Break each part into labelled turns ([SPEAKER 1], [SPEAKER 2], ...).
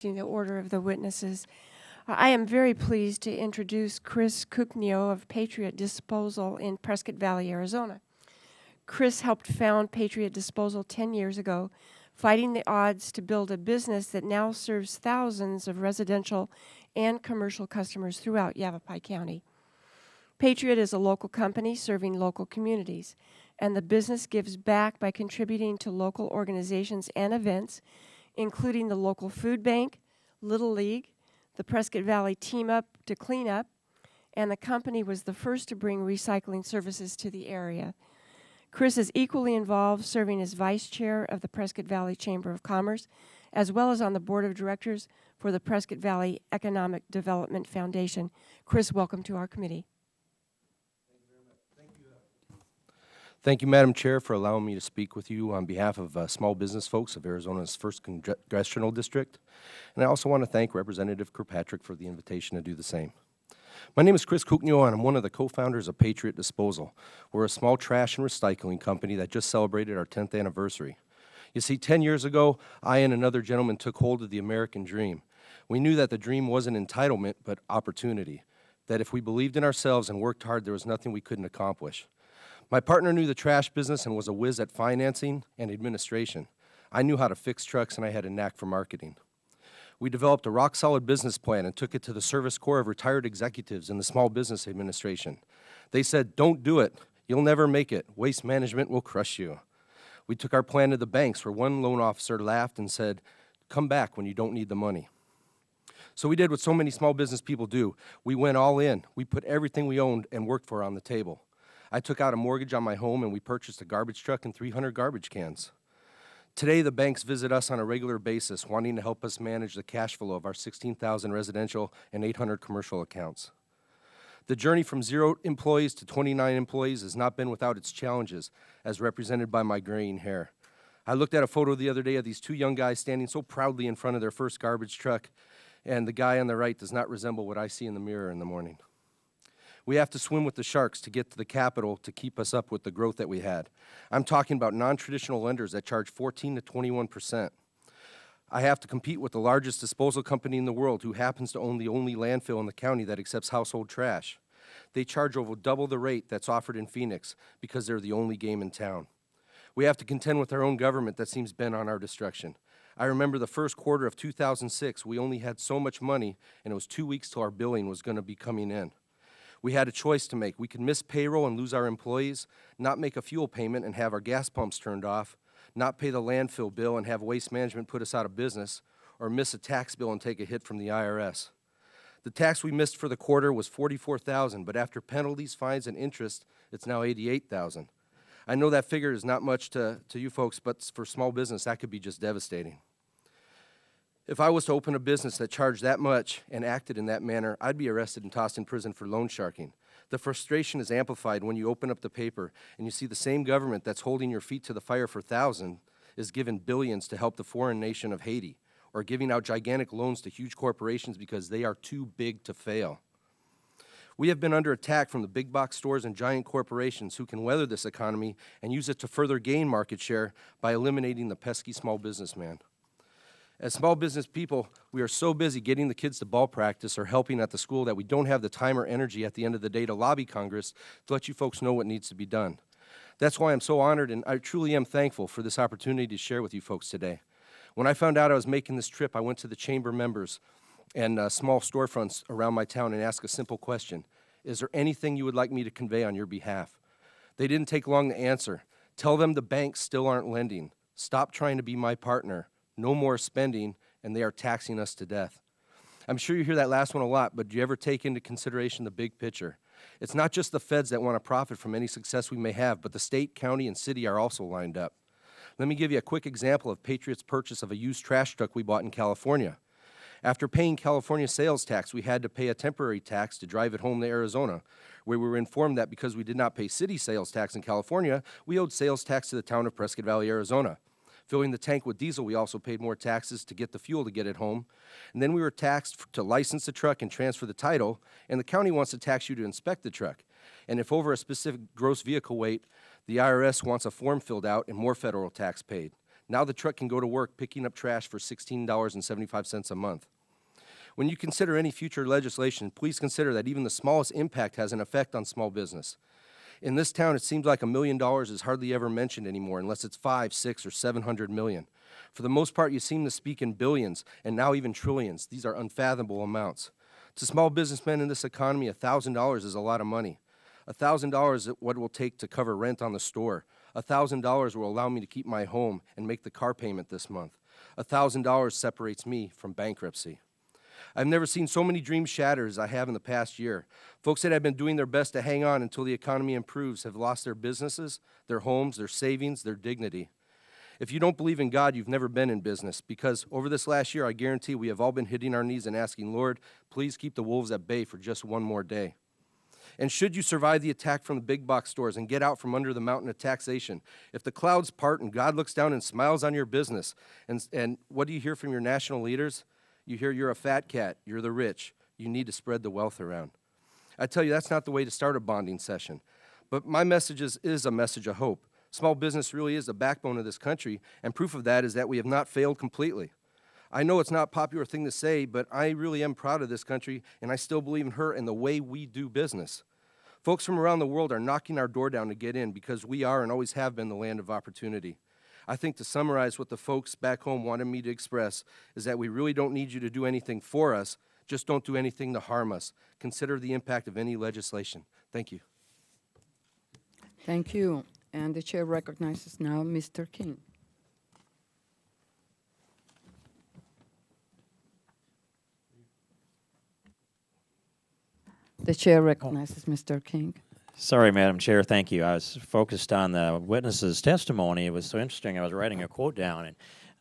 [SPEAKER 1] The order of the witnesses. I am very pleased to introduce Chris Kuknyo of Patriot Disposal in Prescott Valley, Arizona. Chris helped found Patriot Disposal 10 years ago, fighting the odds to build a business that now serves thousands of residential and commercial customers throughout Yavapai County. Patriot is a local company serving local communities, and the business gives back by contributing to local organizations and events, including the local food bank, Little League, the Prescott Valley Team Up to Clean Up, and the company was the first to bring recycling services to the area. Chris is equally involved, serving as vice chair of the Prescott Valley Chamber of Commerce, as well as on the board of directors for the Prescott Valley Economic Development Foundation. Chris, welcome to our committee.
[SPEAKER 2] Thank you, Madam Chair, for allowing me to speak with you on behalf of small business folks of Arizona's 1st Congressional District. And I also want to thank Representative Kirkpatrick for the invitation to do the same. My name is Chris Kuknyo, and I'm one of the co-founders of Patriot Disposal. We're a small trash and recycling company that just celebrated our 10th anniversary. You see, 10 years ago, I and another gentleman took hold of the American dream. We knew that the dream wasn't entitlement, but opportunity. That if we believed in ourselves and worked hard, there was nothing we couldn't accomplish. My partner knew the trash business and was a whiz at financing and administration. I knew how to fix trucks, and I had a knack for marketing. We developed a rock-solid business plan and took it to the Service Corps of retired executives in the Small Business Administration. They said, "Don't do it. You'll never make it. Waste management will crush you." We took our plan to the banks, where one loan officer laughed and said, "Come back when you don't need the money." So we did what so many small business people do. We went all in. We put everything we owned and worked for on the table. I took out a mortgage on my home, and we purchased a garbage truck and 300 garbage cans. Today, the banks visit us on a regular basis, wanting to help us manage the cash flow of our 16,000 residential and 800 commercial accounts. The journey from 0 employees to 29 employees has not been without its challenges, as represented by my graying hair. I looked at a photo the other day of these 2 young guys standing so proudly in front of their first garbage truck, and the guy on the right does not resemble what I see in the mirror in the morning. We have to swim with the sharks to get to the capital to keep us up with the growth that we had. I'm talking about non-traditional lenders that charge 14 to 21%. I have to compete with the largest disposal company in the world, who happens to own the only landfill in the county that accepts household trash. They charge over double the rate that's offered in Phoenix because they're the only game in town. We have to contend with our own government that seems bent on our destruction. I remember the first quarter of 2006, we only had so much money, and it was 2 weeks till our billing was going to be coming in. We had a choice to make. We could miss payroll and lose our employees, not make a fuel payment and have our gas pumps turned off, not pay the landfill bill and have waste management put us out of business, or miss a tax bill and take a hit from the IRS. The tax we missed for the quarter was $44,000, but after penalties, fines, and interest, it's now $88,000. I know that figure is not much to you folks, but for small business, that could be just devastating. If I was to open a business that charged that much and acted in that manner, I'd be arrested and tossed in prison for loan sharking. The frustration is amplified when you open up the paper and you see the same government that's holding your feet to the fire for thousands is given billions to help the foreign nation of Haiti, or giving out gigantic loans to huge corporations because they are too big to fail. We have been under attack from the big box stores and giant corporations who can weather this economy and use it to further gain market share by eliminating the pesky small businessman. As small business people, we are so busy getting the kids to ball practice or helping at the school that we don't have the time or energy at the end of the day to lobby Congress to let you folks know what needs to be done. That's why I'm so honored, and I truly am thankful for this opportunity to share with you folks today. When I found out I was making this trip, I went to the chamber members and small storefronts around my town and asked a simple question: is there anything you would like me to convey on your behalf? They didn't take long to answer. Tell them the banks still aren't lending. Stop trying to be my partner. No more spending, and they are taxing us to death. I'm sure you hear that last one a lot, but do you ever take into consideration the big picture? It's not just the feds that want to profit from any success we may have, but the state, county, and city are also lined up. Let me give you a quick example of Patriot's purchase of a used trash truck we bought in California. After paying California sales tax, we had to pay a temporary tax to drive it home to Arizona, where we were informed that because we did not pay city sales tax in California, we owed sales tax to the town of Prescott Valley, Arizona. Filling the tank with diesel, we also paid more taxes to get the fuel to get it home. And then we were taxed to license the truck and transfer the title, and the county wants to tax you to inspect the truck. And if over a specific gross vehicle weight, the IRS wants a form filled out and more federal tax paid. Now the truck can go to work picking up trash for $16.75 a month. When you consider any future legislation, please consider that even the smallest impact has an effect on small business. In this town, it seems like $1 million is hardly ever mentioned anymore unless it's 5, 6, or 700 million. For the most part, you seem to speak in billions and now even trillions. These are unfathomable amounts. To small businessmen in this economy, $1,000 is a lot of money. $1,000 is what it will take to cover rent on the store. $1,000 will allow me to keep my home and make the car payment this month. $1,000 separates me from bankruptcy. I've never seen so many dreams shattered as I have in the past year. Folks that have been doing their best to hang on until the economy improves have lost their businesses, their homes, their savings, their dignity. If you don't believe in God, you've never been in business, because over this last year, I guarantee we have all been hitting our knees and asking, Lord, please keep the wolves at bay for just one more day. And should you survive the attack from the big box stores and get out from under the mountain of taxation, if the clouds part and God looks down and smiles on your business, and what do you hear from your national leaders? You hear you're a fat cat, you're the rich, you need to spread the wealth around. I tell you, that's not the way to start a bonding session. But my message is a message of hope. Small business really is the backbone of this country, and proof of that is that we have not failed completely. I know it's not a popular thing to say, but I really am proud of this country, and I still believe in her and the way we do business. Folks from around the world are knocking our door down to get in because we are and always have been the land of opportunity. I think to summarize what the folks back home wanted me to express is that we really don't need you to do anything for us, just don't do anything to harm us. Consider the impact of any legislation. Thank you.
[SPEAKER 3] Thank you. And the chair recognizes now Mr. King. The chair recognizes Mr. King.
[SPEAKER 4] Sorry, Madam Chair. Thank you. I was focused on the witness's testimony. It was so interesting. I was writing a quote down, and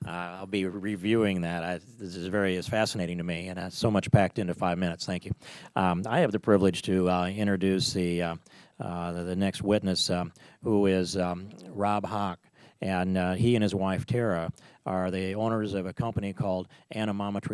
[SPEAKER 4] I'll be reviewing that. This is fascinating to me, and so much packed into 5 minutes. Thank you. I have the privilege to introduce the next witness, who is Rob Hawk, and he and his wife Tara are the owners of a company called Anemometry